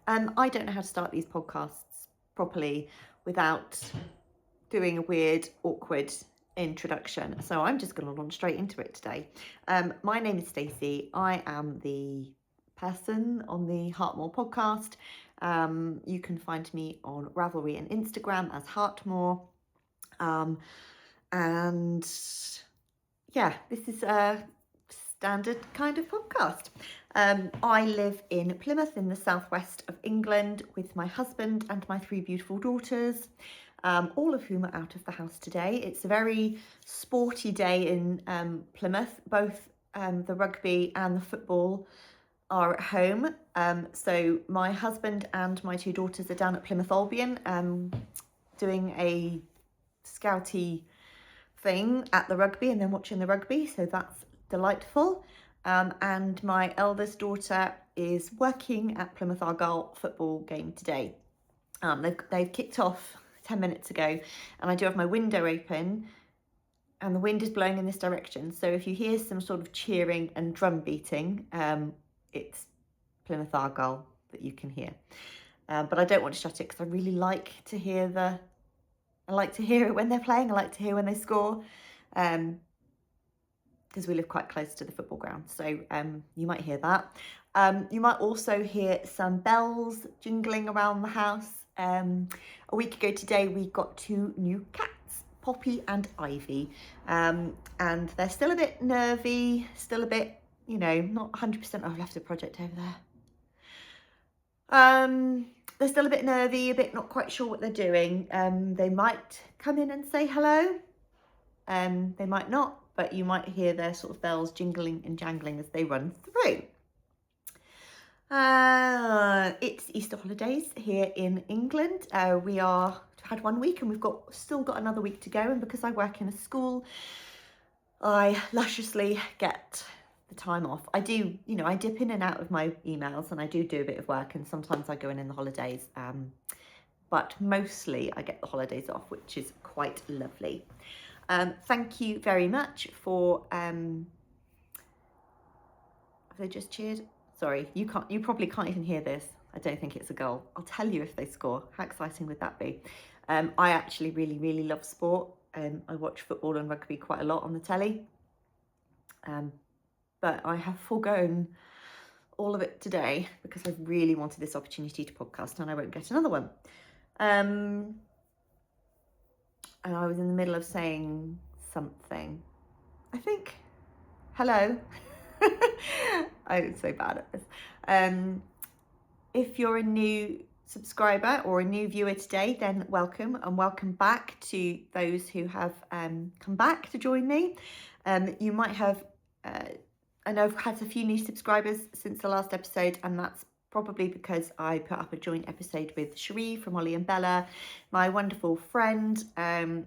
I don't know how to start these podcasts properly without doing a weird, awkward introduction. So I'm just going to launch straight into it today. My name is Stacey. I am the person on the Heartmoor podcast. You can find me on Ravelry and Instagram as Heartmoor. And yeah, this is a standard kind of podcast. I live in Plymouth in the southwest of England with my husband and my 3 beautiful daughters, all of whom are out of the house today. It's a very sporty day in Plymouth. Both the rugby and the football are at home. So my husband and my 2 daughters are down at Plymouth Albion doing a scouty thing at the rugby and then watching the rugby. So that's delightful. And my eldest daughter is working at Plymouth Argyle football game today. They've kicked off 10 minutes ago, and I do have my window open and the wind is blowing in this direction. So if you hear some sort of cheering and drum beating, it's Plymouth Argyle that you can hear. But I don't want to shut it because I really like to hear I like to hear it when they're playing. I like to hear when they score. Because we live quite close to the football ground, so you might hear that. You might also hear some bells jingling around the house. A week ago today, we got 2 new cats, Poppy and Ivy, and they're still a bit nervy, still a bit, not 100%. I've left a project over there. They're still a bit nervy, a bit not quite sure what they're doing. They might come in and say hello. They might not, but you might hear their sort of bells jingling and jangling as they run through. It's Easter holidays here in England. We had 1 week and we've still got another week to go. And because I work in a school, I lusciously get the time off. I do, I dip in and out of my emails and I do a bit of work, and sometimes I go in the holidays. But mostly I get the holidays off, which is quite lovely. Thank you very much for, have they just cheered? Sorry, you probably can't even hear this. I don't think it's a goal. I'll tell you if they score. How exciting would that be? I actually really, really love sport. I watch football and rugby quite a lot on the telly. But I have foregone all of it today because I really wanted this opportunity to podcast, and I won't get another one. And I was in the middle of saying something. I think, hello. I'm so bad at this. If you're a new subscriber or a new viewer today, then welcome, and welcome back to those who have come back to join me. You might have, I know I've had a few new subscribers since the last episode, and that's probably because I put up a joint episode with Cherie from Ollie and Bella, my wonderful friend, and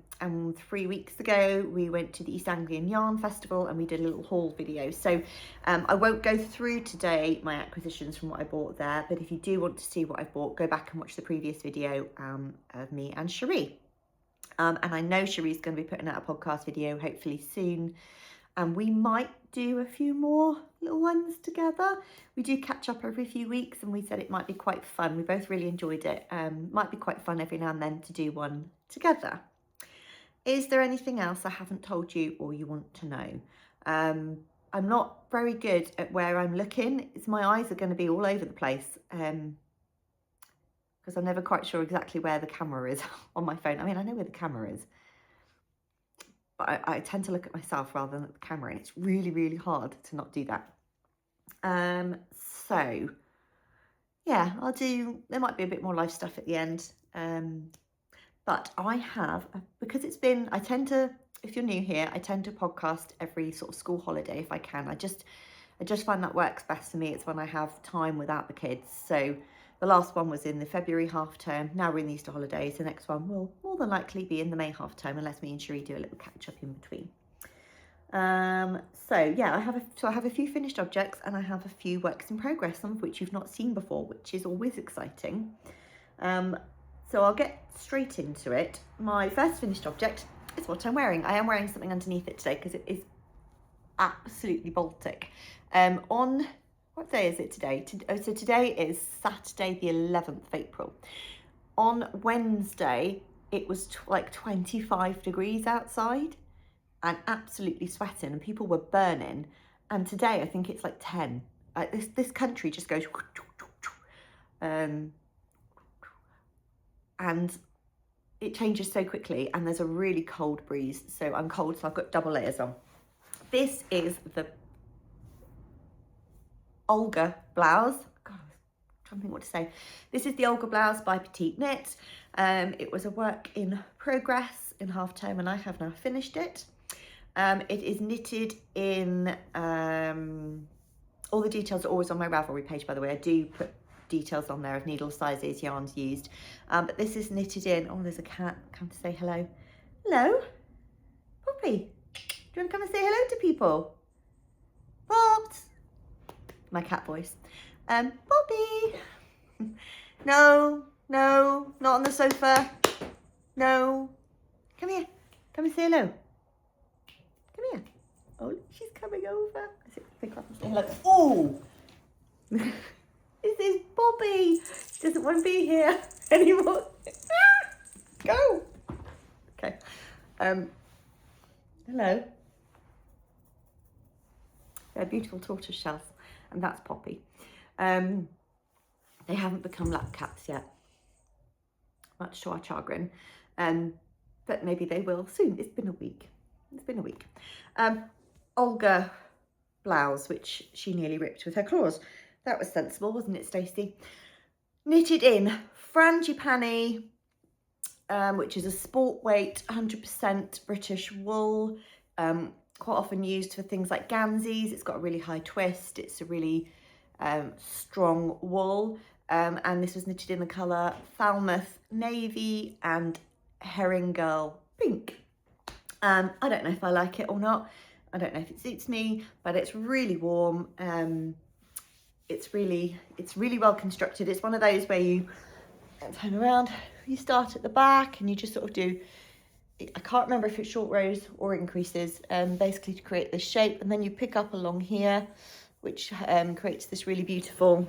3 weeks ago we went to the East Anglian Yarn Festival and we did a little haul video. So I won't go through today my acquisitions from what I bought there, but if you do want to see what I bought, go back and watch the previous video of me and Cherie. And I know Cherie's going to be putting out a podcast video hopefully soon, and we might do a few more little ones together. We do catch up every few weeks, and we said it might be quite fun. We both really enjoyed it. Might be quite fun every now and then to do one together. Is there anything else I haven't told you or you want to know? I'm not very good at where I'm looking. My eyes are going to be all over the place because I'm never quite sure exactly where the camera is on my phone. I mean, I know where the camera is, but I tend to look at myself rather than at the camera, and it's really, really hard to not do that. So yeah, there might be a bit more live stuff at the end. But I have, because if you're new here, I tend to podcast every sort of school holiday if I can. I just find that works best for me. It's when I have time without the kids. So the last one was in the February half term. Now we're in the Easter holidays. The next one will more than likely be in the May half term, unless me and Cherie do a little catch up in between. So yeah, I have a few finished objects and I have a few works in progress, some of which you've not seen before, which is always exciting. So I'll get straight into it. My first finished object is what I'm wearing. I am wearing something underneath it today because it is absolutely Baltic. On what day is it today? So today is Saturday the 11th of April. On Wednesday, it was like 25 degrees outside and absolutely sweating and people were burning. And today I think it's like 10. This country just goes and it changes so quickly, and there's a really cold breeze, so I'm cold, so I've got double layers on. This is the Olga Blouse. God, I'm trying to think what to say. This is the Olga Blouse by Petiteknit. It was a work in progress in half term, and I have now finished it. It is knitted in, all the details are always on my Ravelry page, by the way. I do put details on there of needle sizes, yarns used. But this is knitted in, oh, there's a cat come to say hello. Hello, Poppy. Do you want to come and say hello to people? Pops. My cat voice. Poppy. No, no, not on the sofa. No. Come here. Come and say hello. Come here. Oh, she's coming over. Pick up and say hello. Oh. This is Bobby. She doesn't want to be here anymore. Go. Okay. Hello. They're beautiful tortoise shells, and that's Poppy. They haven't become lap cats yet, much to our chagrin. But maybe they will soon. It's been a week. It's been a week. Olga Blouse, which she nearly ripped with her claws. That was sensible, wasn't it, Stacey? Knitted in Frangipani, which is a sport weight, 100% British wool, quite often used for things like gansies. It's got a really high twist. It's a really strong wool. And this was knitted in the colour Falmouth Navy and Herring Girl Pink. I don't know if I like it or not. I don't know if it suits me, but it's really warm. It's really well constructed. It's one of those where you turn around, you start at the back and you just sort of do, I can't remember if it's short rows or increases, basically to create this shape, and then you pick up along here, which creates this really beautiful,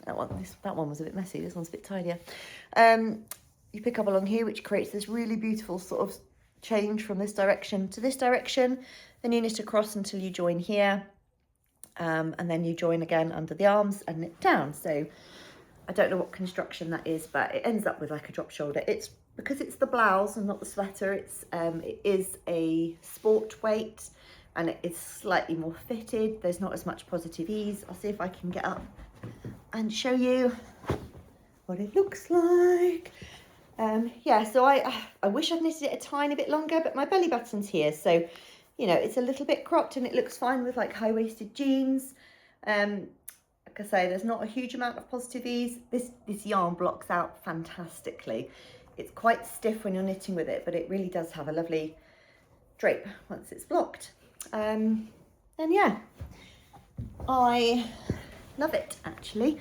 that one was a bit messy, this one's a bit tidier. You pick up along here, which creates this really beautiful sort of change from this direction to this direction. Then you knit across until you join here. And then you join again under the arms and knit down. So I don't know what construction that is, but it ends up with like a drop shoulder. It's because it's the blouse and not the sweater. It is a sport weight and it is slightly more fitted. There's not as much positive ease. I'll see if I can get up and show you what it looks like. Yeah, so I wish I'd knitted it a tiny bit longer, but my belly button's here, so you know, it's a little bit cropped and it looks fine with like high-waisted jeans. Like I say, there's not a huge amount of positive ease. This yarn blocks out fantastically. It's quite stiff when you're knitting with it, but it really does have a lovely drape once it's blocked. And yeah, I love it actually.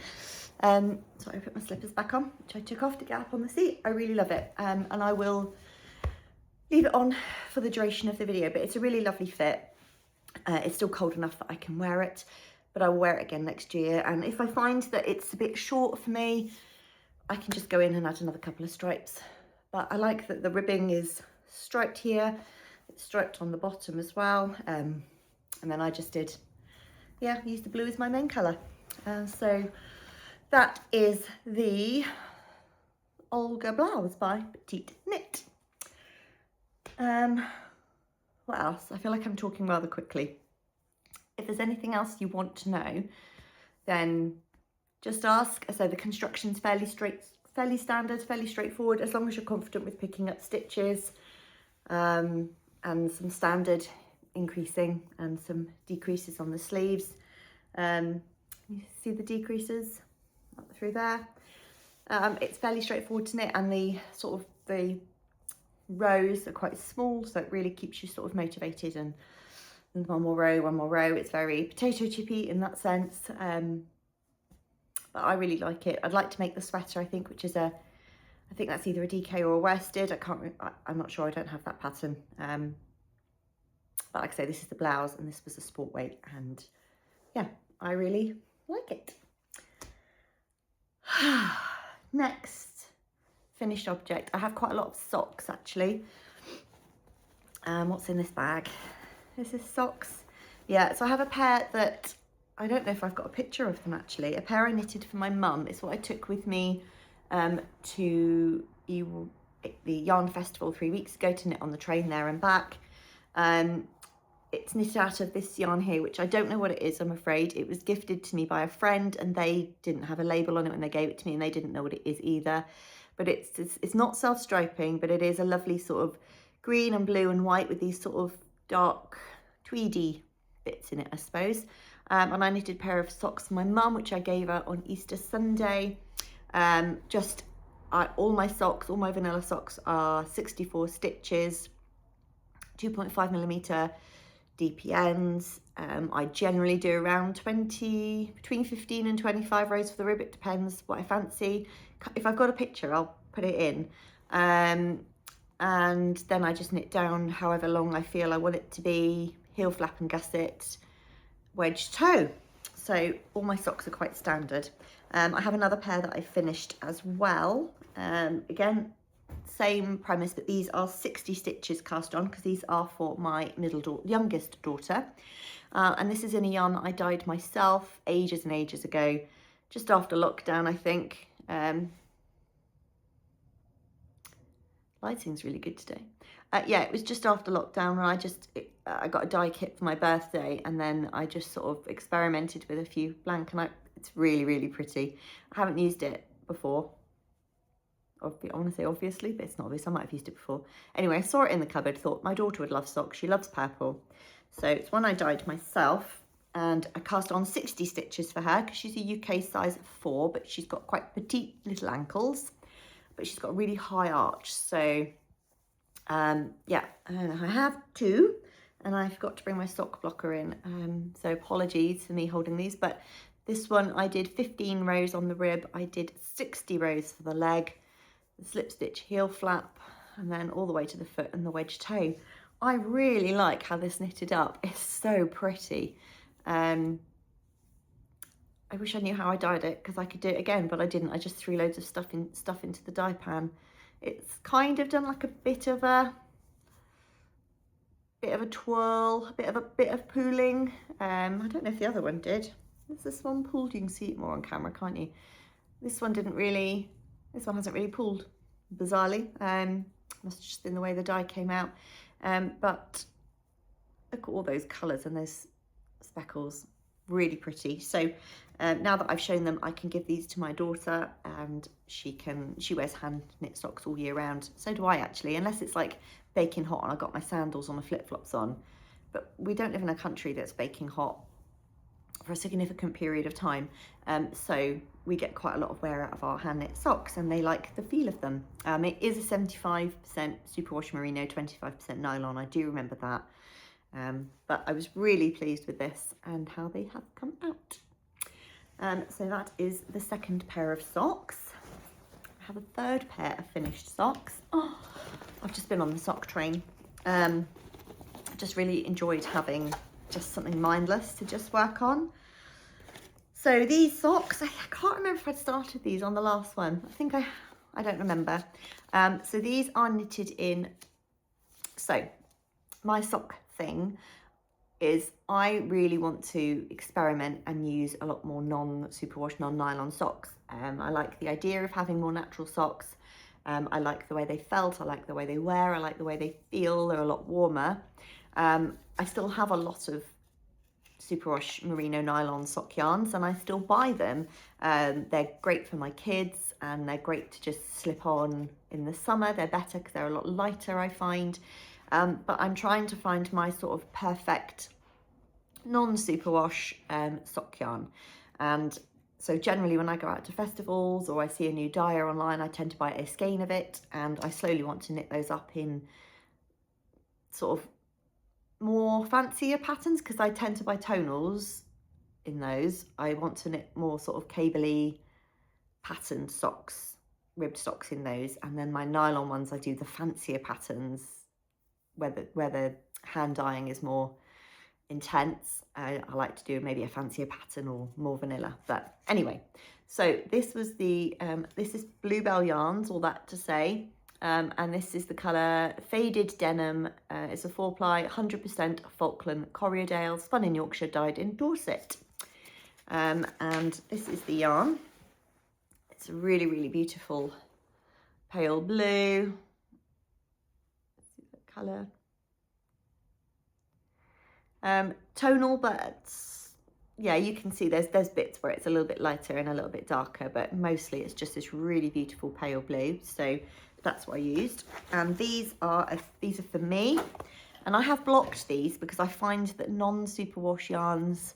Sorry, I put my slippers back on, which I took off to get up on the seat. I really love it. And I will leave it on for the duration of the video, but it's a really lovely fit. It's still cold enough that I can wear it, but I will wear it again next year. And if I find that it's a bit short for me, I can just go in and add another couple of stripes. But I like that the ribbing is striped here. It's striped on the bottom as well. And then I just did, yeah, use the blue as my main colour. So that is the Olga Blouse by Petiteknit. What else? I feel like I'm talking rather quickly. If there's anything else you want to know, then just ask. So the construction's fairly standard, fairly straightforward, as long as you're confident with picking up stitches, and some standard increasing and some decreases on the sleeves. You see the decreases up through there. It's fairly straightforward to knit, and the rows are quite small, so it really keeps you sort of motivated, and one more row. It's very potato chippy in that sense, but I really like it. I'd like to make the sweater, I think, which is I think that's either a DK or a worsted. I'm not sure, I don't have that pattern. But like I say, this is the blouse and this was a sport weight, and yeah, I really like it. Next finished object. I have quite a lot of socks actually. What's in this bag? This is socks. Yeah, so I have a pair that, I don't know if I've got a picture of them actually. A pair I knitted for my mum. It's what I took with me to the Yarn Festival 3 weeks ago to knit on the train there and back. It's knitted out of this yarn here, which I don't know what it is, I'm afraid. It was gifted to me by a friend and they didn't have a label on it when they gave it to me, and they didn't know what it is either. But it's not self-striping, but it is a lovely sort of green and blue and white with these sort of dark tweedy bits in it, I suppose. And I knitted a pair of socks for my mum, which I gave her on Easter Sunday. All my socks, all my vanilla socks are 64 stitches, 2.5mm DPNs. I generally do around between 15 and 25 rows for the rib. It depends what I fancy. If I've got a picture, I'll put it in. And then I just knit down however long I feel I want it to be, heel flap and gusset, wedge toe. So all my socks are quite standard. I have another pair that I finished as well. Again, same premise, but these are 60 stitches cast on because these are for my youngest daughter. And this is in a yarn that I dyed myself ages and ages ago, just after lockdown, I think. Lighting's really good today. Yeah, it was just after lockdown when I got a dye kit for my birthday, and then I just sort of experimented with a few blank, and it's really, really pretty. I haven't used it before. I want to say obviously, but it's not obvious. I might have used it before. Anyway, I saw it in the cupboard, thought my daughter would love socks. She loves purple. So it's one I dyed myself, and I cast on 60 stitches for her because she's a UK size 4, but she's got quite petite little ankles, but she's got a really high arch. So yeah, I have 2, and I forgot to bring my sock blocker in. So apologies for me holding these, but this one I did 15 rows on the rib. I did 60 rows for the leg, the slip stitch heel flap, and then all the way to the foot and the wedge toe. I really like how this knitted up. It's so pretty. I wish I knew how I dyed it because I could do it again, but I didn't. I just threw loads of stuff into the dye pan. It's kind of done like a bit of a twirl, a bit of pooling. I don't know if the other one did. Is this one pooled? You can see it more on camera, can't you? This one hasn't really pooled, bizarrely. Must have just been the way the dye came out. But look at all those colours and those speckles, really pretty. So now that I've shown them, I can give these to my daughter, and she wears hand knit socks all year round. So do I actually, unless it's like baking hot and I've got my sandals or my flip-flops on. But we don't live in a country that's baking hot for a significant period of time, so we get quite a lot of wear out of our hand knit socks, and they like the feel of them. It is a 75% superwash merino, 25% nylon, I do remember that, but I was really pleased with this and how they have come out. So that is the second pair of socks. I have a third pair of finished socks. Oh, I've just been on the sock train. Just really enjoyed having just something mindless to just work on. So these socks, I can't remember if I'd started these on the last one. I don't remember. So these are knitted in. So my sock thing is I really want to experiment and use a lot more non-superwash, non-nylon socks. I like the idea of having more natural socks. I like the way they felt, I like the way they wear, I like the way they feel, they're a lot warmer. I still have a lot of superwash merino nylon sock yarns, and I still buy them. They're great for my kids, and they're great to just slip on in the summer. They're better because they're a lot lighter, I find. But I'm trying to find my sort of perfect non-superwash sock yarn. And so generally when I go out to festivals or I see a new dyer online, I tend to buy a skein of it, and I slowly want to knit those up in sort of more fancier patterns, because I tend to buy tonals in those. I want to knit more sort of cable-y patterned socks, ribbed socks in those, and then my nylon ones I do the fancier patterns where the hand dyeing is more intense. I like to do maybe a fancier pattern or more vanilla. But anyway, so this was the, this is Bluebell Yarns, all that to say. And this is the colour Faded Denim. It's a 4-ply, 100% Falkland Corriedale, spun in Yorkshire, dyed in Dorset. And this is the yarn. It's a really, really beautiful pale blue. Let's see the colour. Tonal, but yeah, you can see there's bits where it's a little bit lighter and a little bit darker, but mostly it's just this really beautiful pale blue. So that's what I used. And these are for me, and I have blocked these because I find that non-superwash yarns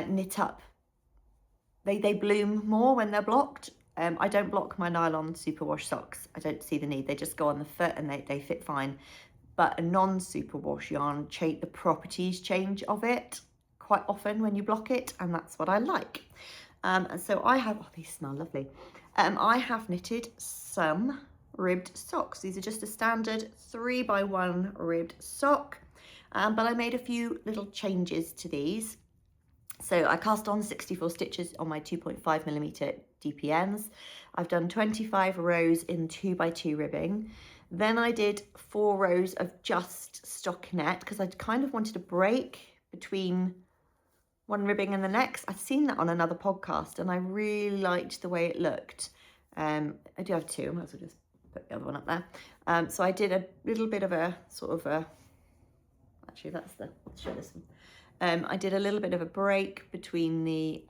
knit up. They bloom more when they're blocked. I don't block my nylon superwash socks. I don't see the need. They just go on the foot and they fit fine. But a non-superwash yarn, the properties change of it quite often when you block it, and that's what I like. And so I have, oh, these smell lovely. I have knitted some ribbed socks. These are just a standard 3x1 ribbed sock, but I made a few little changes to these. So I cast on 64 stitches on my 2.5mm DPNs. I've done 25 rows in 2x2 ribbing. Then I did 4 rows of just stockinette because I kind of wanted a break between one ribbing and the next. I'd seen that on another podcast and I really liked the way it looked. I do have 2, I might as well just put the other one up there. So I did a little bit of a sort of a, actually let's show this one. I did a little bit of a break between the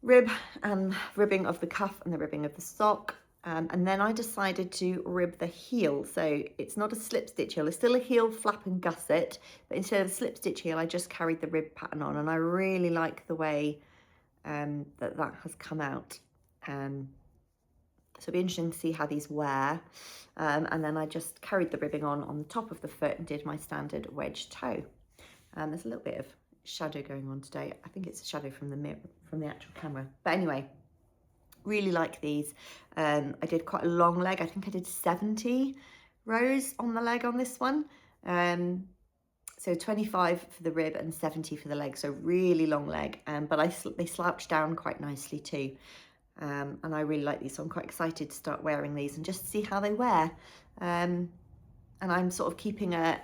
rib and ribbing of the cuff and the ribbing of the sock, and then I decided to rib the heel. So it's not a slip stitch heel, it's still a heel flap and gusset, but instead of a slip stitch heel I just carried the rib pattern on, and I really like the way that has come out. So it'll be interesting to see how these wear. And then I just carried the ribbing on the top of the foot and did my standard wedge toe. There's a little bit of shadow going on today. I think it's a shadow from the mirror, from the actual camera. But anyway, really like these. I did quite a long leg. I think I did 70 rows on the leg on this one. So 25 for the rib and 70 for the leg. So really long leg. But they slouch down quite nicely too. And I really like these, so I'm quite excited to start wearing these and just see how they wear. And I'm sort of keeping a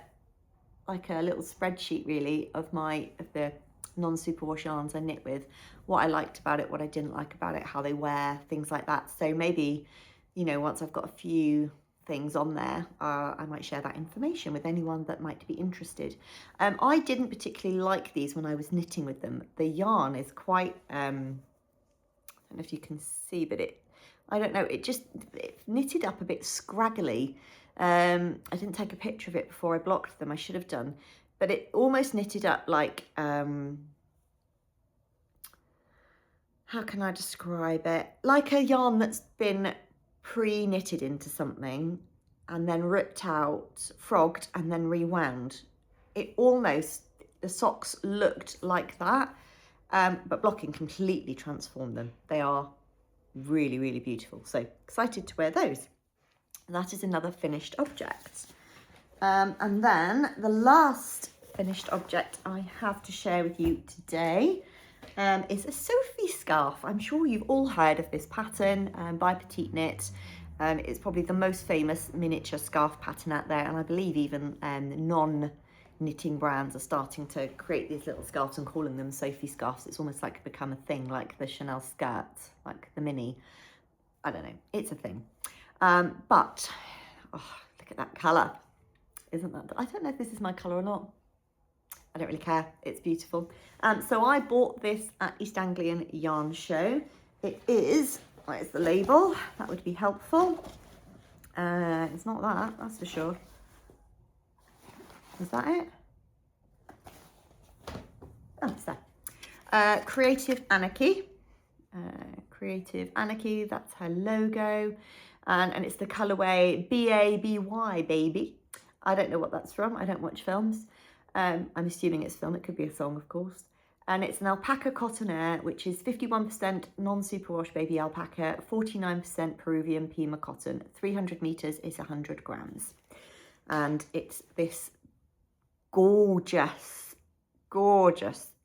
little spreadsheet really of the non-superwash yarns I knit with, what I liked about it, what I didn't like about it, how they wear, things like that. So maybe, you know, once I've got a few things on there, I might share that information with anyone that might be interested. I didn't particularly like these when I was knitting with them. The yarn is quite I don't know if you can see, but I don't know, it knitted up a bit scraggly. I didn't take a picture of it before I blocked them, I should have done, but it almost knitted up like, how can I describe it? Like a yarn that's been pre-knitted into something and then ripped out, frogged and then rewound. The socks looked like that. But blocking completely transformed them. They are really, really beautiful. So excited to wear those. And that is another finished object. And then the last finished object I have to share with you today is a Sophie scarf. I'm sure you've all heard of this pattern by Petiteknit. It's probably the most famous miniature scarf pattern out there. And I believe even non-knitting brands are starting to create these little scarves and calling them Sophie scarves. It's almost like become a thing, like the Chanel skirt, like the mini. I don't know, it's a thing. But oh, look at that colour. Isn't that, I don't know if this is my colour or not. I don't really care, it's beautiful. So I bought this at East Anglian Yarn Show. It is, where's the label? That would be helpful. It's not that, that's for sure. Is that it? Oh, it's there. Creative Anarchy. Creative Anarchy, that's her logo. And it's the colourway BABY, baby. I don't know what that's from. I don't watch films. I'm assuming it's film. It could be a song, of course. And it's an alpaca cotton air, which is 51% non-superwash baby alpaca, 49% Peruvian Pima cotton. 300 meters is 100 grams. and it's this gorgeous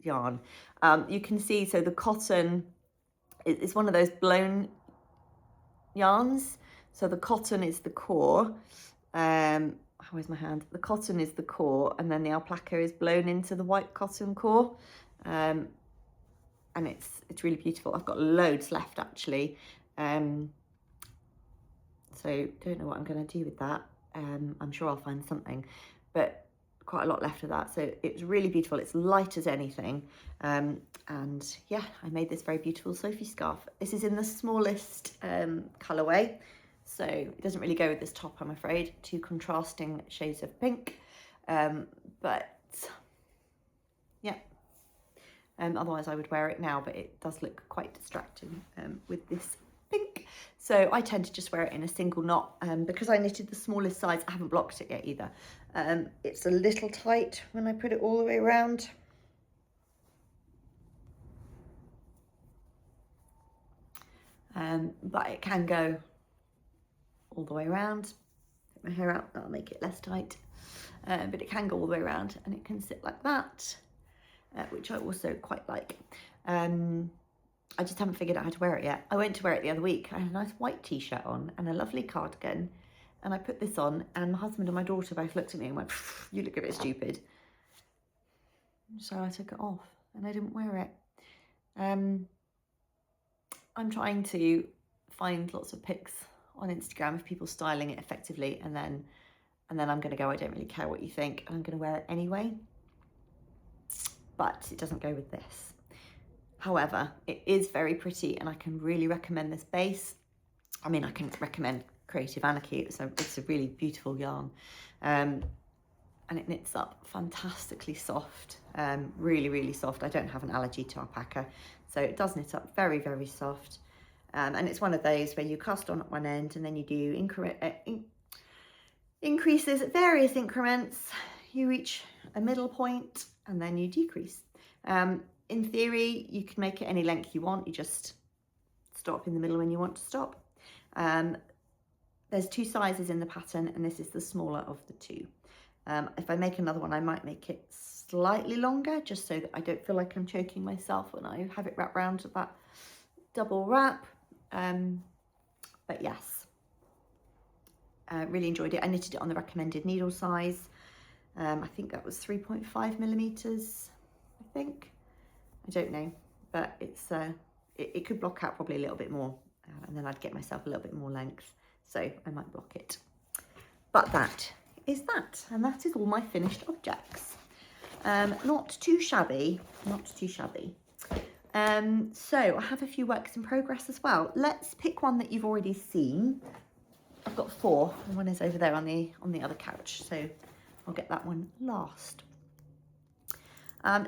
yarn. You can see, so the cotton is one of those blown yarns, so the cotton is the core. Where's my hand? The cotton is the core, and then the alpaca is blown into the white cotton core, and it's really beautiful. I've got loads left actually, so don't know what I'm going to do with that. I'm sure I'll find something, but quite a lot left of that. So it's really beautiful. It's light as anything, and yeah, I made this very beautiful Sophie scarf. This is in the smallest colourway, so it doesn't really go with this top, I'm afraid. Two contrasting shades of pink, but yeah, otherwise I would wear it now, but it does look quite distracting with this pink. So I tend to just wear it in a single knot, because I knitted the smallest size. I haven't blocked it yet either. It's a little tight when I put it all the way around. But it can go all the way around. Take my hair out, that'll make it less tight. But it can go all the way around, and it can sit like that, which I also quite like. I just haven't figured out how to wear it yet. I went to wear it the other week. I had a nice white t-shirt on and a lovely cardigan, and I put this on, and my husband and my daughter both looked at me and went, "You look a bit stupid." So I took it off and I didn't wear it. I'm trying to find lots of pics on Instagram of people styling it effectively, and then I'm going to go, I don't really care what you think, and I'm going to wear it anyway. But it doesn't go with this. However, it is very pretty, and I can really recommend this base. I mean, I can recommend Creative Anarchy. It's a really beautiful yarn, and it knits up fantastically soft, really soft. I don't have an allergy to alpaca, so it does knit up very, very soft. And it's one of those where you cast on at one end, and then you do increases at various increments. You reach a middle point, and then you decrease. In theory, you can make it any length you want. You just stop in the middle when you want to stop. There's two sizes in the pattern, and this is the smaller of the two. If I make another one, I might make it slightly longer, just so that I don't feel like I'm choking myself when I have it wrapped around that double wrap. But yes, really enjoyed it. I knitted it on the recommended needle size. I think that was 3.5 millimeters, I think. I don't know, but it's it could block out probably a little bit more, and then I'd get myself a little bit more length, so I might block it. But that is that, and that is all my finished objects. Not too shabby, not too shabby. So I have a few works in progress as well. Let's pick one that you've already seen. I've got 4, and one is over there on the other couch, so I'll get that one last.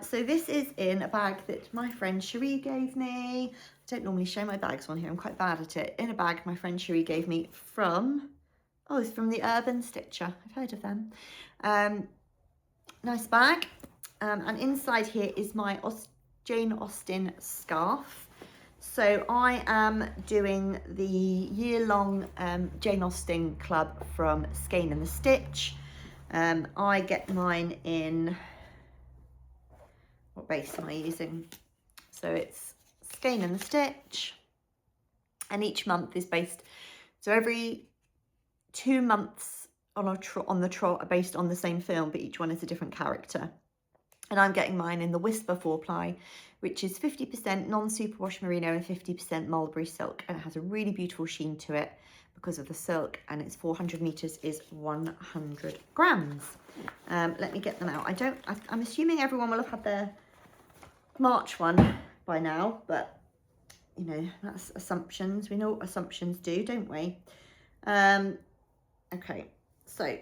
So this is in a bag that my friend Cherie gave me. I don't normally show my bags on here, I'm quite bad at it. In a bag my friend Cherie gave me from, it's from the Urban Stitcher. I've heard of them. Nice bag. And inside here is my Jane Austen scarf. So I am doing the year-long Jane Austen club from Skein and the Stitch. I get mine in, what base am I using? So it's Skein and the Stitch, and each month is based, so every 2 months on the trot are based on the same film, but each one is a different character. And I'm getting mine in the Whisper 4-ply, which is 50% non-superwash merino and 50% mulberry silk, and it has a really beautiful sheen to it because of the silk, and its 400 meters is 100 grams. Let me get them out. I'm assuming everyone will have had their March one by now, but you know, that's assumptions. We know what assumptions do, don't we? Okay, so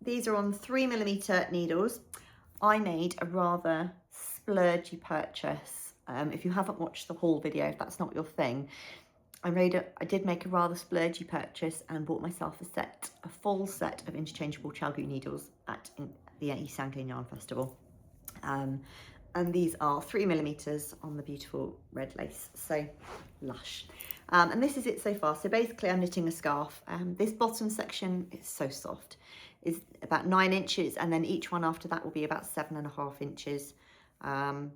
these are on 3mm needles. I made a rather splurgy purchase. If you haven't watched the haul video, if that's not your thing, I did make a rather splurgy purchase and bought myself a full set of interchangeable Chalgu needles at the East Anglian Yarn Festival. And these are 3mm on the beautiful red lace, so lush. And this is it so far. So basically I'm knitting a scarf. This bottom section is so soft. is about 9 inches, and then each one after that will be about 7.5 inches. And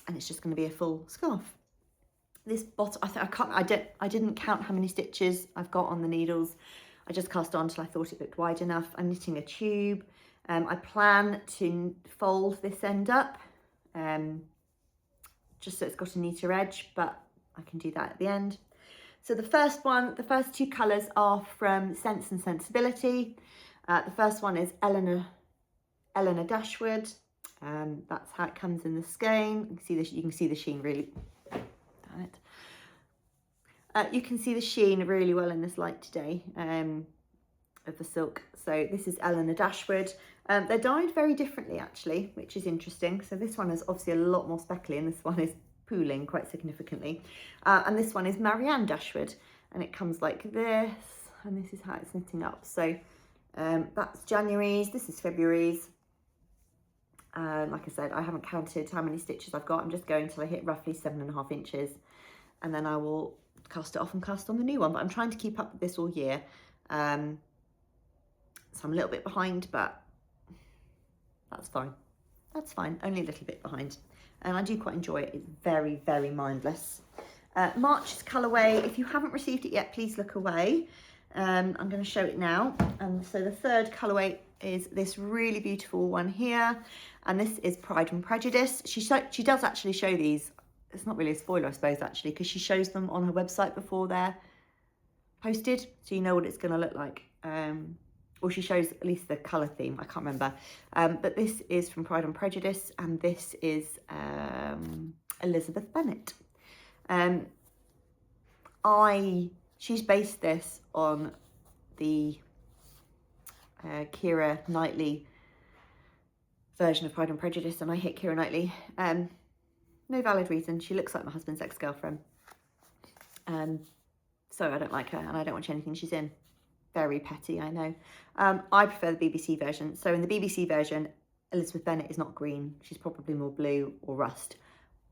it's just going to be a full scarf. This bottom, I didn't count how many stitches I've got on the needles. I just cast on till I thought it looked wide enough. I'm knitting a tube. I plan to fold this end up, just so it's got a neater edge, but I can do that at the end. So the first two colours are from Sense and Sensibility. The first one is Eleanor Dashwood. That's how it comes in the skein. You can see the sheen really. Damn it. You can see the sheen really well in this light today of the silk. So this is Eleanor Dashwood. They're dyed very differently actually, which is interesting. So this one is obviously a lot more speckly, and this one is pooling quite significantly. And this one is Marianne Dashwood, and it comes like this, and this is how it's knitting up. So that's January's, this is February's. Like I said, I haven't counted how many stitches I've got. I'm just going till I hit roughly 7.5 inches, and then I will cast it off and cast on the new one. But I'm trying to keep up with this all year. So I'm a little bit behind, but that's fine. That's fine, only a little bit behind. And I do quite enjoy it. It's very, very mindless. March's colourway, if you haven't received it yet, please look away. I'm going to show it now. So the third colourway is this really beautiful one here. And this is Pride and Prejudice. She does actually show these. It's not really a spoiler, I suppose, actually, because she shows them on her website before they're posted. So you know what it's going to look like. Or she shows at least the colour theme, I can't remember. But this is from Pride and Prejudice, and this is Elizabeth Bennet. She's based this on the Keira Knightley version of Pride and Prejudice, and I hate Keira Knightley. No valid reason. She looks like my husband's ex-girlfriend. So I don't like her, and I don't watch anything she's in. Very petty, I know. I prefer the BBC version. So in the BBC version, Elizabeth Bennet is not green. She's probably more blue or rust,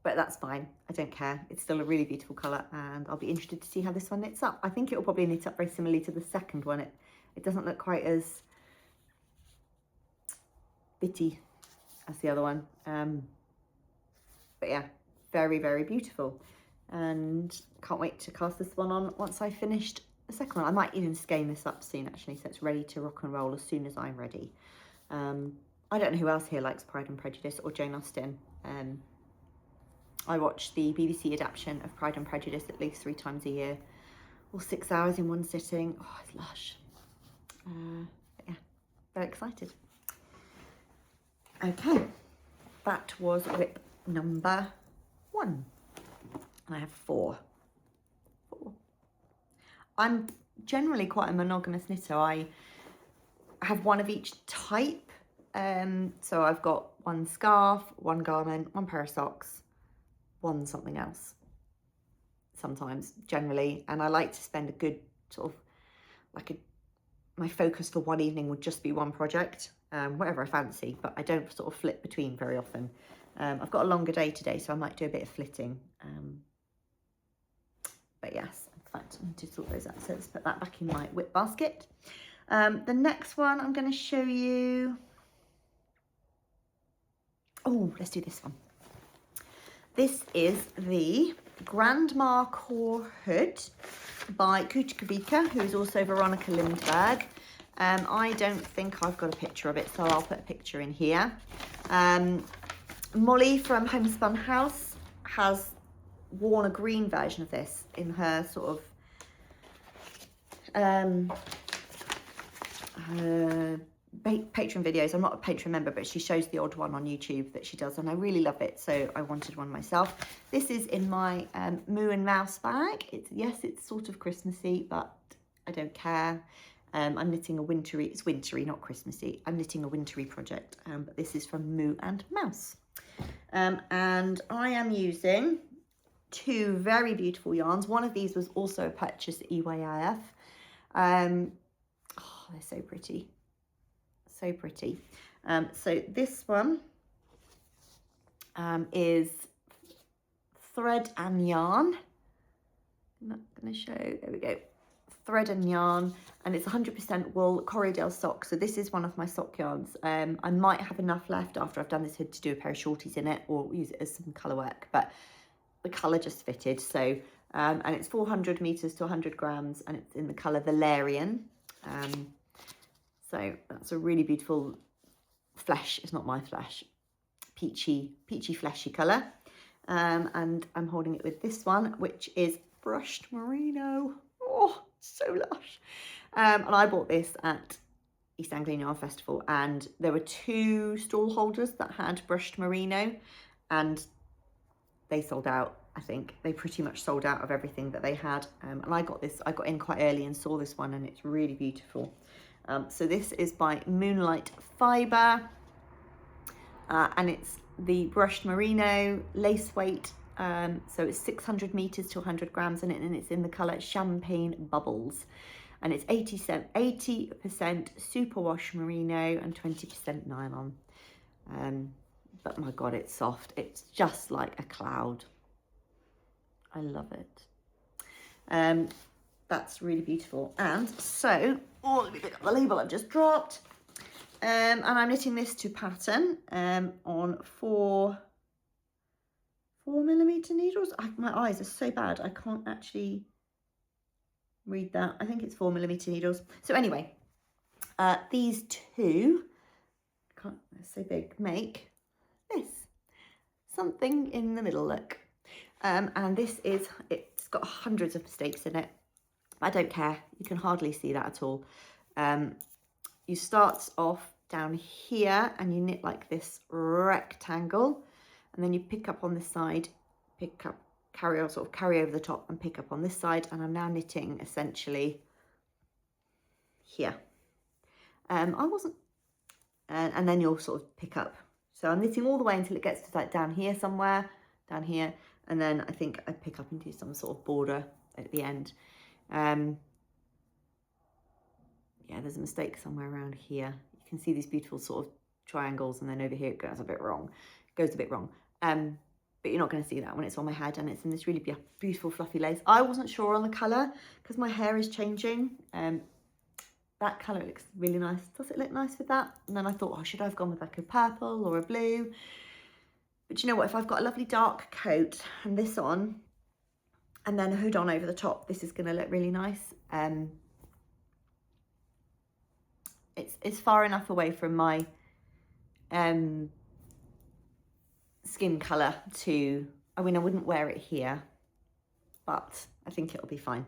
but that's fine. I don't care. It's still a really beautiful colour, and I'll be interested to see how this one knits up. I think it will probably knit up very similarly to the second one. It doesn't look quite as bitty as the other one. But yeah, very, very beautiful. And can't wait to cast this one on once I've finished the second one. I might even skein this up soon actually, so it's ready to rock and roll as soon as I'm ready. I don't know who else here likes Pride and Prejudice or Jane Austen. I watch the BBC adaptation of Pride and Prejudice at least 3 times a year, or 6 hours in one sitting. Oh, it's lush. But yeah, very excited. Okay, that was whip number 1. And I have 4. I'm generally quite a monogamous knitter. I have one of each type. So I've got one scarf, one garment, one pair of socks, one something else. Sometimes, generally. And I like to spend a good sort of, my focus for one evening would just be one project, whatever I fancy, but I don't sort of flip between very often. I've got a longer day today, so I might do a bit of flitting. But yes, in fact, I need to sort those out. So let's put that back in my whip basket. The next one I'm going to show you. Oh, let's do this one. This is the Grandmacore hood by Kuchkavika, who is also Veronika Lindberg. I don't think I've got a picture of it, so I'll put a picture in here. Molly from Homespun House has worn a green version of this in her sort of Patreon videos. I'm not a Patreon member, but she shows the odd one on YouTube that she does, and I really love it, so I wanted one myself. This is in my Moo and Mouse bag. It's sort of Christmassy, but I don't care. I'm knitting a wintry, it's wintry, not Christmassy. I'm knitting a wintry project, but this is from Moo and Mouse. And I am using 2 very beautiful yarns. One of these was also a purchase at EYIF. Oh, they're so pretty. So pretty. So this one is Thread and Yarn. I'm not going to show, there we go. thread and yarn, and it's 100% wool Corridale sock. So this is one of my sock yarns. I might have enough left after I've done this hood to do a pair of shorties in it, or use it as some colour work, but the colour just fitted. So and it's 400 meters to 100 grams, and it's in the colour Valerian. So that's a really beautiful flesh. It's not my flesh. Peachy fleshy colour. And I'm holding it with this one, which is brushed merino. Oh, so lush. And I bought this at East Anglian Yarn Festival, and there were 2 stall holders that had brushed merino, and they sold out. I think they pretty much sold out of everything that they had. And I got in quite early and saw this one, and it's really beautiful. So this is by Moonlight Fibre, and it's the brushed merino lace weight. So it's 600 meters to 100 grams in it, and it's in the color Champagne Bubbles, and it's 80% superwash merino and 20% nylon. But my God, it's soft. It's just like a cloud. I love it. That's really beautiful. And so, oh, let me pick up the label I've just dropped. And I'm knitting this to pattern on 4mm needles. My eyes are so bad, I can't actually read that. I think it's 4mm needles. So anyway, these two, they're so big, make this. Something in the middle, look. And this is, it's got hundreds of mistakes in it. I don't care, you can hardly see that at all. You start off down here and you knit like this rectangle, and then you pick up on this side, carry over the top and pick up on this side, and I'm now knitting essentially here. And then you'll sort of pick up. So I'm knitting all the way until it gets to like down here somewhere, down here, and then I think I pick up and do some sort of border at the end. Yeah, there's a mistake somewhere around here. You can see these beautiful sort of triangles, and then over here it goes a bit wrong. But you're not going to see that when it's on my head, and it's in this really beautiful fluffy lace. I wasn't sure on the colour because my hair is changing. That colour looks really nice. Does it look nice with that? And then I thought, oh, should I have gone with like a purple or a blue? But you know what? If I've got a lovely dark coat and this on, and then a hood on over the top, this is going to look really nice. It's far enough away from my skin colour to, I mean, I wouldn't wear it here, but I think it'll be fine.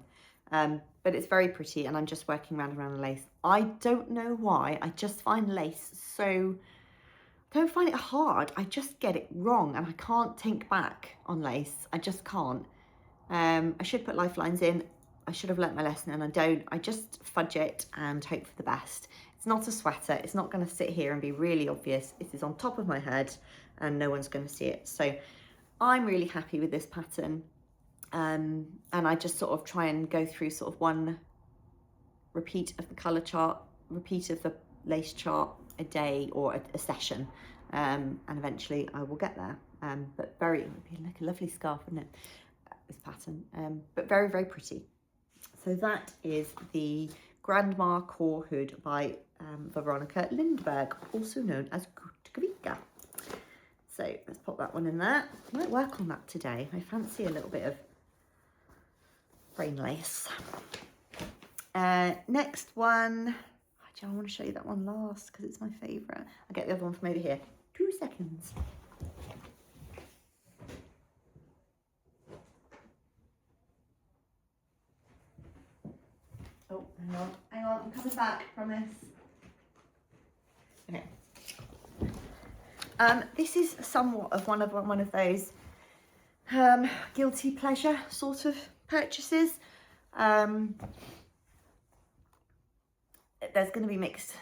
But it's very pretty, and I'm just working around the lace. I don't know why, I just find lace so, I don't find it hard, I just get it wrong, and I can't think back on lace. I just can't. I should put lifelines in. I should have learnt my lesson, and I don't. I just fudge it and hope for the best. It's not a sweater. It's not going to sit here and be really obvious. It is on top of my head and no one's going to see it. So I'm really happy with this pattern. And I just sort of try and go through sort of one repeat of the colour chart, repeat of the lace chart a day or a session. And eventually I will get there. But very, it would be like a lovely scarf, wouldn't it? This pattern. But very, very pretty. So that is the Grandmacore hood by Veronika Lindberg, also known as Kutvika. So let's pop that one in there. I might work on that today. I fancy a little bit of rain lace. Next one, actually I want to show you that one last because it's my favourite. I'll get the other one from over here. 2 seconds. Oh, hang on, I'm coming back, promise. Okay. This is somewhat of one of those guilty pleasure sort of purchases. There's going to be mixed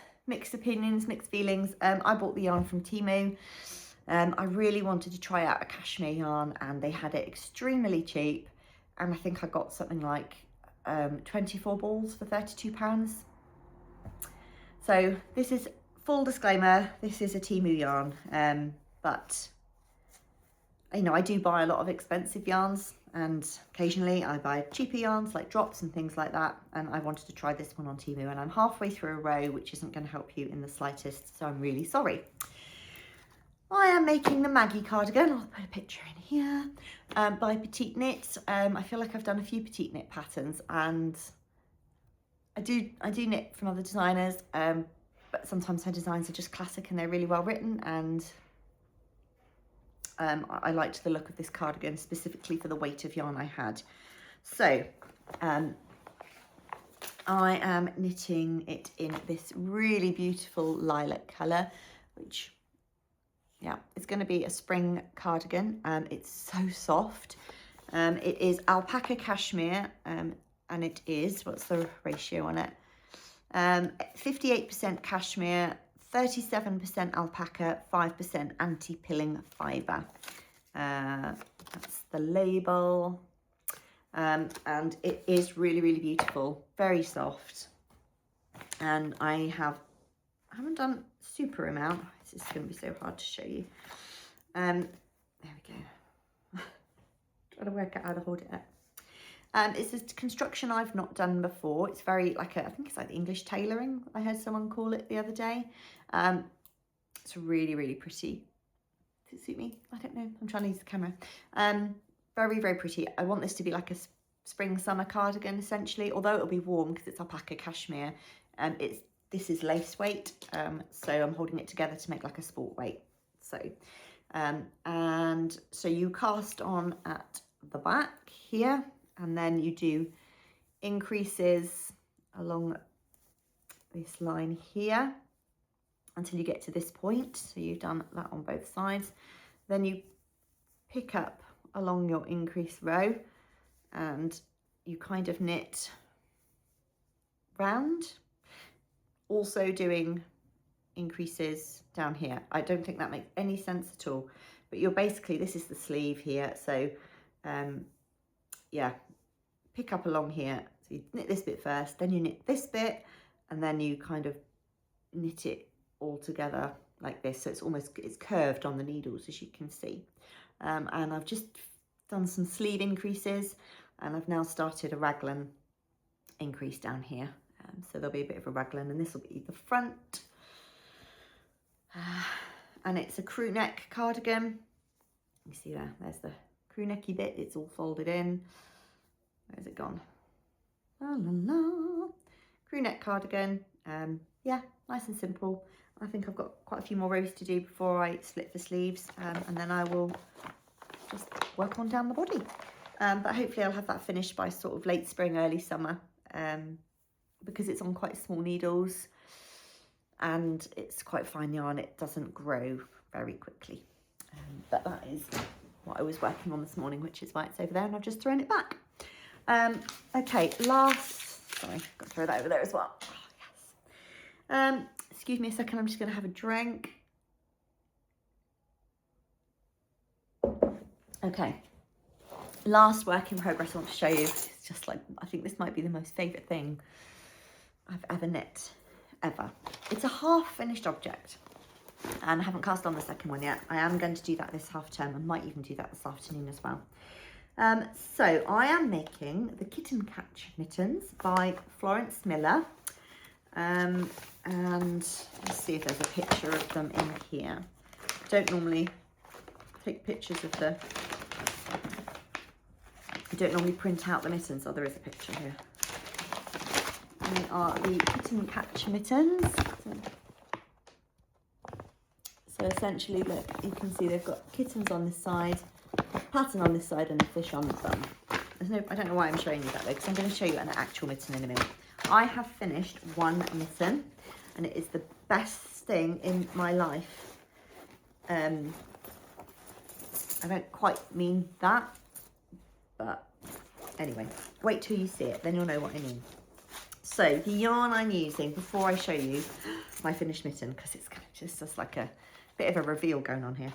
opinions, mixed feelings. I bought the yarn from Temu. I really wanted to try out a cashmere yarn, and they had it extremely cheap, and I think I got something like 24 balls for £32. So this is, full disclaimer, this is a Temu yarn, but you know, I do buy a lot of expensive yarns, and occasionally I buy cheaper yarns like drops and things like that, and I wanted to try this one on Temu, and I'm halfway through a row, which isn't going to help you in the slightest, so I'm really sorry. I am making the Maggie cardigan. I'll put a picture in here, by Petiteknit. I feel like I've done a few Petiteknit patterns, and I do knit from other designers, but sometimes her designs are just classic and they're really well written, and I liked the look of this cardigan specifically for the weight of yarn I had. So I am knitting it in this really beautiful lilac colour, which, yeah, it's going to be a spring cardigan. It's so soft. It is alpaca cashmere, and it is, what's the ratio on it? 58% cashmere, 37% alpaca, 5% anti-pilling fibre. That's the label. And it is really, really beautiful, very soft. And I haven't done super amount. This is going to be so hard to show you. There we go. Trying to work out how to hold it up. It's a construction I've not done before. It's very like I think it's like English tailoring. I heard someone call it the other day. It's really, really pretty. Does it suit me? I don't know. I'm trying to use the camera. Very, very pretty. I want this to be like a spring summer cardigan essentially, although it'll be warm because it's alpaca cashmere. This is lace weight, so I'm holding it together to make like a sport weight. So, and so you cast on at the back here, and then you do increases along this line here until you get to this point. So you've done that on both sides. Then you pick up along your increase row and you kind of knit round, also doing increases down here. I don't think that makes any sense at all, but you're basically, this is the sleeve here, so yeah, pick up along here. So you knit this bit first, then you knit this bit, and then you kind of knit it all together like this, so it's curved on the needles, as you can see. And I've just done some sleeve increases, and I've now started a raglan increase down here. So there'll be a bit of a raglan, and this will be the front. And it's a crew neck cardigan. You see there's the crew necky bit, it's all folded in. Where's it gone? La la la. Crew neck cardigan. Yeah, nice and simple. I think I've got quite a few more rows to do before I slit the sleeves, and then I will just work on down the body. But hopefully I'll have that finished by sort of late spring, early summer, because it's on quite small needles and it's quite fine yarn. It doesn't grow very quickly. But that is what I was working on this morning, which is why it's over there, and I've just thrown it back. Okay, sorry, got to throw that over there as well. Oh, yes. Excuse me a second, I'm just going to have a drink. Okay, last work in progress I want to show you. It's just like, I think this might be the most favourite thing I've ever knit, ever. It's a half finished object, and I haven't cast on the second one yet. I am going to do that this half term. I might even do that this afternoon as well. So I am making the Kitten Catch Mittens by Florence Miller. And let's see if there's a picture of them in here. I don't normally take pictures of I don't normally print out the mittens. Oh, there is a picture here. They are the Kitten Catch Mittens. So essentially, look, you can see they've got kittens on this side, pattern on this side, and a fish on the bum. I don't know why I'm showing you that though, because I'm going to show you an actual mitten in a minute. I have finished one mitten, and it is the best thing in my life. I don't quite mean that, but anyway, wait till you see it, then you'll know what I mean. So the yarn I'm using, before I show you my finished mitten, because it's just like a bit of a reveal going on here.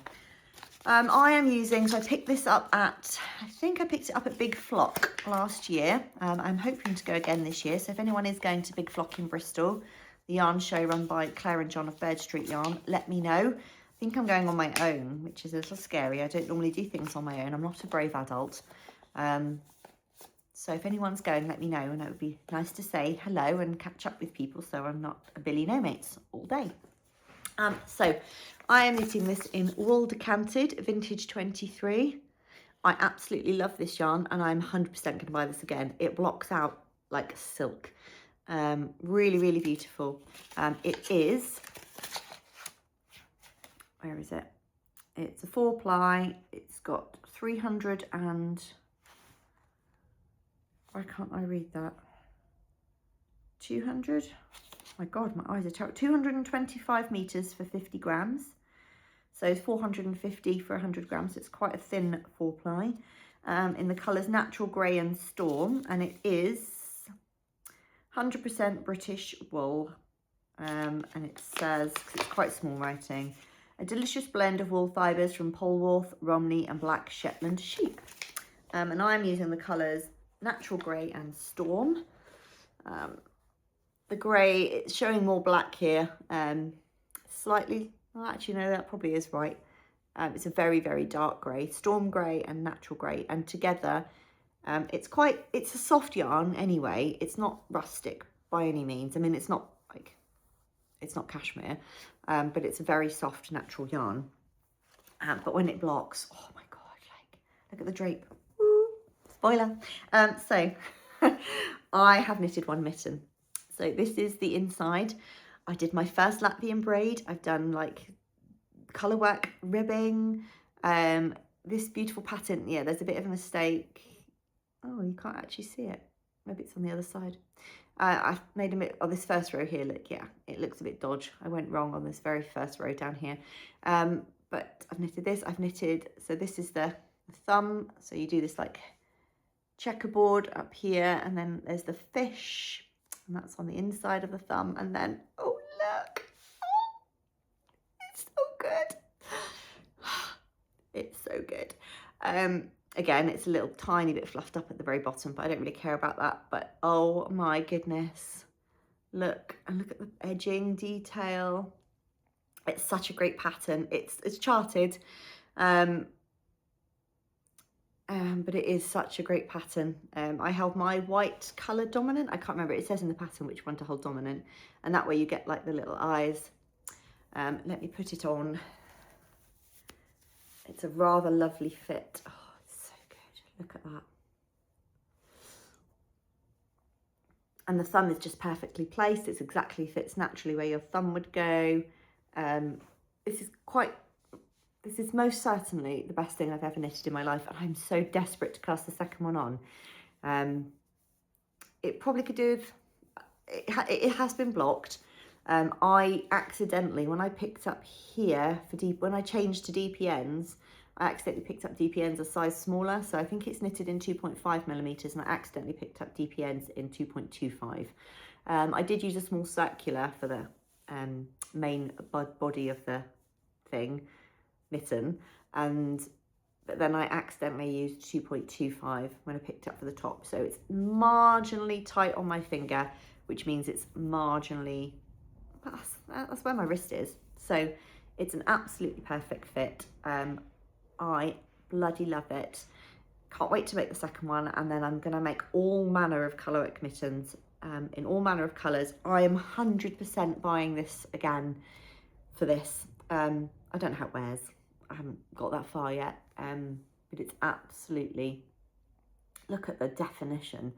I am using, so I picked this up at, I think I picked it up at Big Flock last year. I'm hoping to go again this year. So if anyone is going to Big Flock in Bristol, the yarn show run by Claire and John of Bird Street Yarn, let me know. I think I'm going on my own, which is a little scary. I don't normally do things on my own. I'm not a brave adult. So if anyone's going, let me know, and it would be nice to say hello and catch up with people so I'm not a Billy No Mates all day. So I am knitting this in wool decanted, vintage 23. I absolutely love this yarn and I'm 100% going to buy this again. It blocks out like silk. Really, really beautiful. It is, where is it? It's a 4-ply. It's got 300 and, why can't I read that? 200? My God, my eyes are terrible. 225 meters for 50 grams. So it's 450 for 100 grams. It's quite a thin 4-ply. In the colours Natural Grey and Storm. And it is 100% British wool. And it says, because it's quite small writing, a delicious blend of wool fibres from Polwarth, Romney and Black Shetland sheep. And I'm using the colours Natural Grey and Storm. The grey, it's showing more black here, slightly, well, actually no, that probably is right. It's a very, very dark grey, Storm Grey and Natural Grey, and together it's a soft yarn anyway. It's not rustic by any means. I mean, it's not cashmere, but it's a very soft natural yarn. But when it blocks, oh my God, like, look at the drape. Woo, spoiler. So I have knitted one mitten. So this is the inside. I did my first Latvian braid. I've done like colour work, ribbing, this beautiful pattern. Yeah, there's a bit of a mistake. Oh, you can't actually see it. Maybe it's on the other side. I've made a bit on this first row here. Look, yeah, it looks a bit dodge. I went wrong on this very first row down here. But I've knitted this. So this is the thumb. So you do this like checkerboard up here, and then there's the fish. And that's on the inside of the thumb. And then, oh, look. Oh, it's so good. It's so good. Again, it's a little tiny bit fluffed up at the very bottom, but I don't really care about that. But oh my goodness. Look, and look at the edging detail. It's such a great pattern. It's charted. But it is such a great pattern. I held my white colour dominant. I can't remember. It says in the pattern which one to hold dominant. And that way you get like the little eyes. Let me put it on. It's a rather lovely fit. Oh, it's so good. Look at that. And the thumb is just perfectly placed. It's exactly fits naturally where your thumb would go. This is most certainly the best thing I've ever knitted in my life, and I'm so desperate to cast the second one on. It probably could do with, it has been blocked. I accidentally, when I picked up here when I changed to DPNs, I accidentally picked up DPNs a size smaller. So I think it's knitted in 2.5 millimeters, and I accidentally picked up DPNs in 2.25. I did use a small circular for the main body of the thing. Mitten, but then I accidentally used 2.25 when I picked up for the top, so it's marginally tight on my finger, which means it's marginally, that's where my wrist is, so it's an absolutely perfect fit. I bloody love it. Can't wait to make the second one, and then I'm going to make all manner of colourwork mittens in all manner of colours. I am 100% buying this again for this. I don't know how it wears. I haven't got that far yet, but it's absolutely, look at the definition.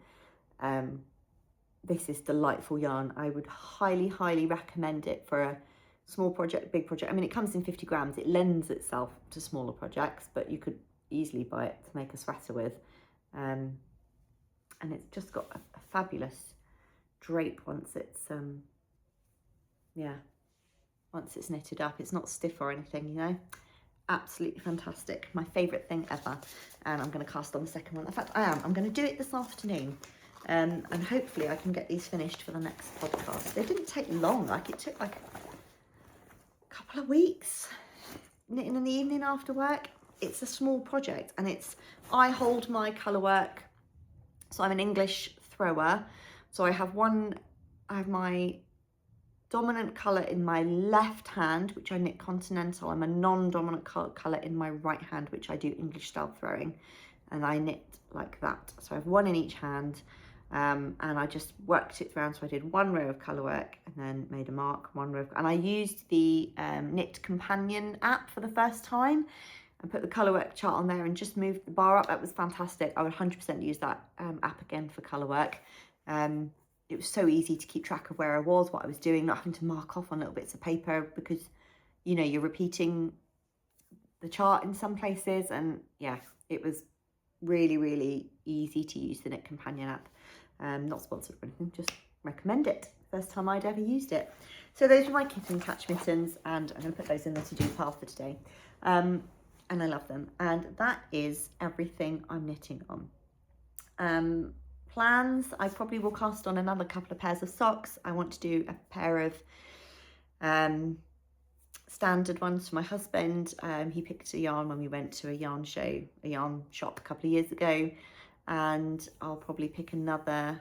This is delightful yarn. I would highly, highly recommend it for a small project, big project. I mean, it comes in 50 grams. It lends itself to smaller projects, but you could easily buy it to make a sweater with. And it's just got a fabulous drape once it's, once it's knitted up. It's not stiff or anything, you know. Absolutely fantastic. My favourite thing ever. And I'm going to cast on the second one. In fact, I am. I'm going to do it this afternoon. And hopefully I can get these finished for the next podcast. They didn't take long. Like, it took like a couple of weeks. Knitting in the evening after work. It's a small project. And I hold my colour work. So I'm an English thrower. So I have my dominant colour in my left hand, which I knit continental. I'm a non-dominant colour in my right hand, which I do English style throwing. and I knit like that. So I have one in each hand, and I just worked it around. So I did one row of colour work and then made a mark, one row and I used the Knit Companion app for the first time and put the colour work chart on there and just moved the bar up. That was fantastic. I would 100% use that app again for colour work. It was so easy to keep track of where I was, what I was doing, not having to mark off on little bits of paper, because you know you're repeating the chart in some places. And yeah, it was really, really easy to use the Knit Companion app. Not sponsored or anything, just recommend it. First time I'd ever used it. So those are my Kitten Catch mittens, and I'm going to put those in the to-do pile for today. And I love them. And that is everything I'm knitting on. Plans, I probably will cast on another couple of pairs of socks. I want to do a pair of standard ones for my husband. He picked a yarn when we went to a yarn shop a couple of years ago, and I'll probably pick another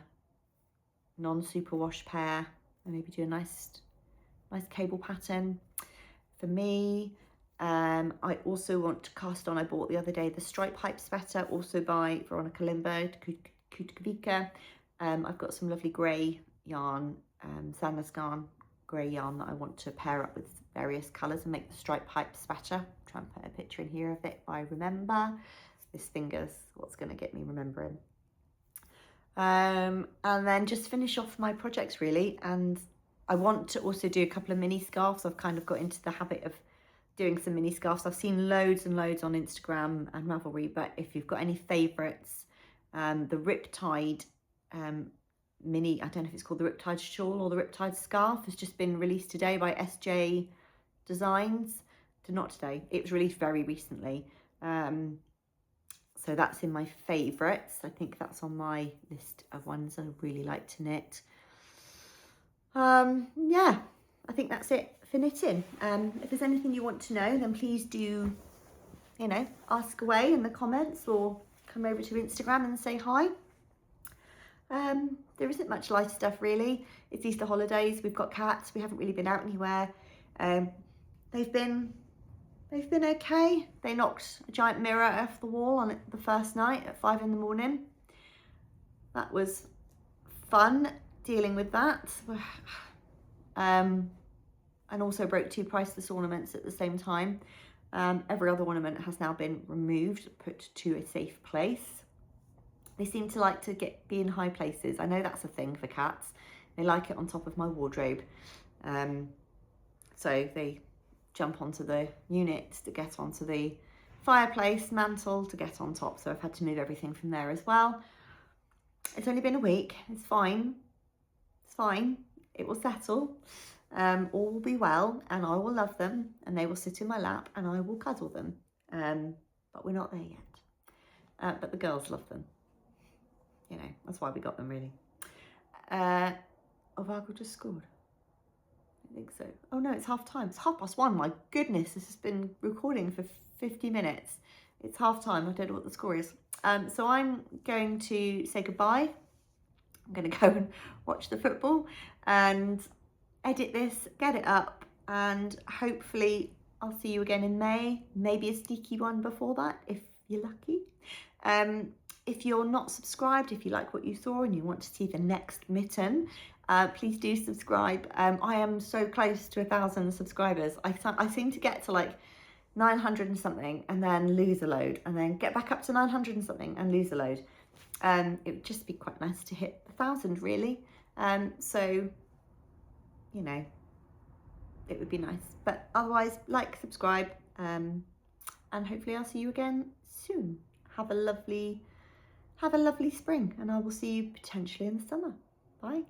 non-superwash pair and maybe do a nice cable pattern for me. I also want to cast on, I bought the other day the stripe pipe sweater, also by Veronika Lindberg, Kutkavika. I've got some lovely grey yarn, Sandasgarn grey yarn that I want to pair up with various colours and make the stripe pipe sweater. Try and put a picture in here of it if I remember. This finger's what's going to get me remembering. And then just finish off my projects really. And I want to also do a couple of mini scarves. I've kind of got into the habit of doing some mini scarves. I've seen loads and loads on Instagram and Ravelry, but if you've got any favourites, the Riptide mini, I don't know if it's called the Riptide shawl or the Riptide scarf, has just been released today by SJ Designs. Not today, it was released very recently. So that's in my favourites. I think that's on my list of ones I really like to knit. Yeah, I think that's it for knitting. If there's anything you want to know, then please do, you know, ask away in the comments or come over to Instagram and say hi. There isn't much lighter stuff really. It's Easter holidays, we've got cats, we haven't really been out anywhere. They've been okay. They knocked a giant mirror off the wall on the first night at 5 in the morning. That was fun dealing with that. And also broke 2 priceless ornaments at the same time. Every other ornament has now been removed, put to a safe place. They seem to like to be in high places. I know that's a thing for cats. They like it on top of my wardrobe. So they jump onto the units to get onto the fireplace mantle to get on top. So I've had to move everything from there as well. It's only been a week. It's fine. It's fine. It will settle. All will be well, and I will love them, and they will sit in my lap, and I will cuddle them. But we're not there yet. But the girls love them. You know, that's why we got them, really. Vargo just scored. I think so. Oh no, it's half time. It's 1:30. My goodness, this has been recording for 50 minutes. It's half time. I don't know what the score is. So I'm going to say goodbye. I'm going to go and watch the football and edit this, get it up, and hopefully I'll see you again in May. Maybe a sneaky one before that, if you're lucky. If you're not subscribed, if you like what you saw and you want to see the next mitten, please do subscribe. I am so close to 1,000 subscribers. I seem to get to like 900 and something and then lose a load, and then get back up to 900 and something and lose a load. It would just be quite nice to hit 1,000 really. So, you know, it would be nice. But otherwise, like, subscribe, and hopefully I'll see you again soon. Have a lovely spring, and I will see you potentially in the summer. Bye.